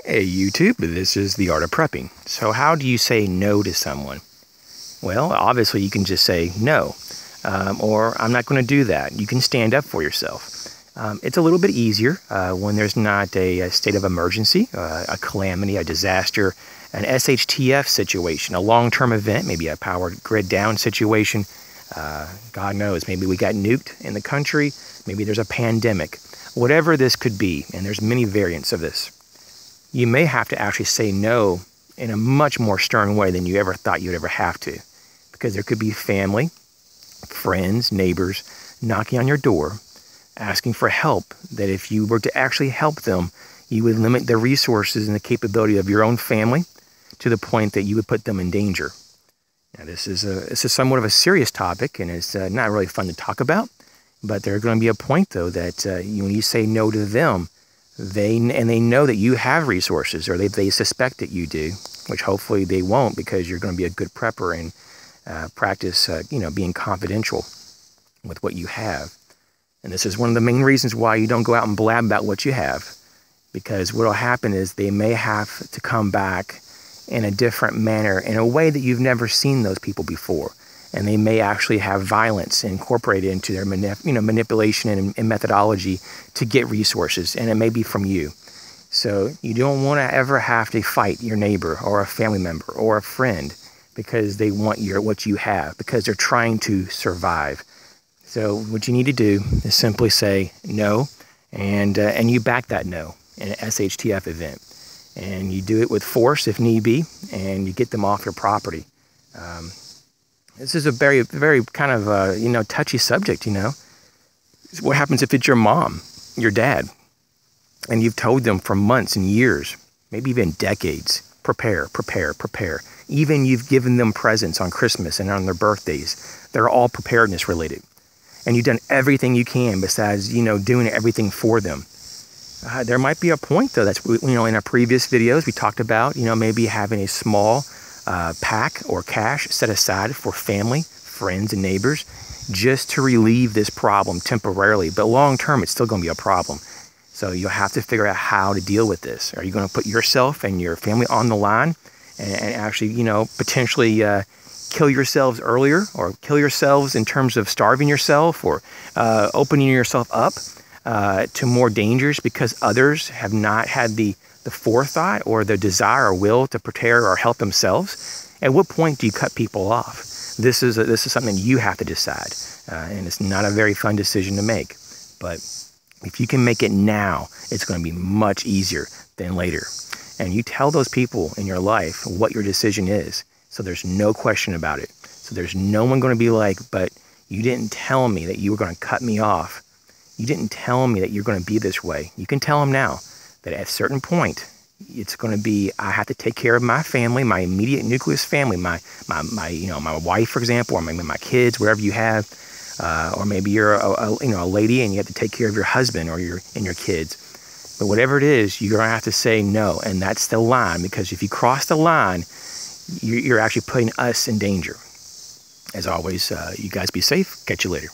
Hey YouTube, this is the art of prepping. So how do you say no to someone? Well, obviously you can just say no, or I'm not going to do that. You can stand up for yourself. It's a little bit easier when there's not a state of emergency, a calamity, a disaster, an SHTF situation, a long-term event, maybe a power grid down situation. God knows, maybe we got nuked in the country, maybe there's a pandemic. Whatever this could be, and there's many variants of this. You may have to actually say no in a much more stern way than you ever thought you'd ever have to. Because there could be family, friends, neighbors knocking on your door, asking for help, that if you were to actually help them, you would limit the resources and the capability of your own family to the point that you would put them in danger. Now, this is somewhat of a serious topic, and it's not really fun to talk about, but there's going to be a point, though, that when you say no to them, they know that you have resources, or they suspect that you do, which hopefully they won't, because you're going to be a good prepper and practice being confidential with what you have. And this is one of the main reasons why you don't go out and blab about what you have, because what will happen is they may have to come back in a different manner, in a way that you've never seen those people before. And they may actually have violence incorporated into their manipulation and methodology to get resources, and it may be from you. So you don't want to ever have to fight your neighbor or a family member or a friend because they want what you have, because they're trying to survive. So what you need to do is simply say no, and you back that no in an SHTF event. And you do it with force if need be, and you get them off your property. This is a very, very kind of, touchy subject, What happens if it's your mom, your dad, and you've told them for months and years, maybe even decades, prepare, prepare, prepare. Even you've given them presents on Christmas and on their birthdays. They're all preparedness related. And you've done everything you can besides, doing everything for them. There might be a point, though, that's, in our previous videos, we talked about, maybe having a small pack or cash set aside for family, friends, and neighbors, just to relieve this problem temporarily. But long term, it's still going to be a problem. So you'll have to figure out how to deal with this. Are you going to put yourself and your family on the line and actually, potentially kill yourselves earlier, or kill yourselves in terms of starving yourself, or opening yourself up to more dangers because others have not had the forethought or the desire or will to prepare or help themselves? At what point do you cut people off? This is something you have to decide, and it's not a very fun decision to make. But if you can make it now, it's going to be much easier than later. And you tell those people in your life what your decision is, so there's no question about it. So there's no one going to be like, but you didn't tell me that you were going to cut me off. You didn't tell me that you're going to be this way. You can tell them now that at a certain point, it's going to be, I have to take care of my family, my immediate nucleus family, my wife, for example, or maybe my kids, whatever you have, or maybe you're a lady and you have to take care of your husband or your kids. But whatever it is, you're going to have to say no, and that's the line, because if you cross the line, you're actually putting us in danger. As always, you guys be safe. Catch you later.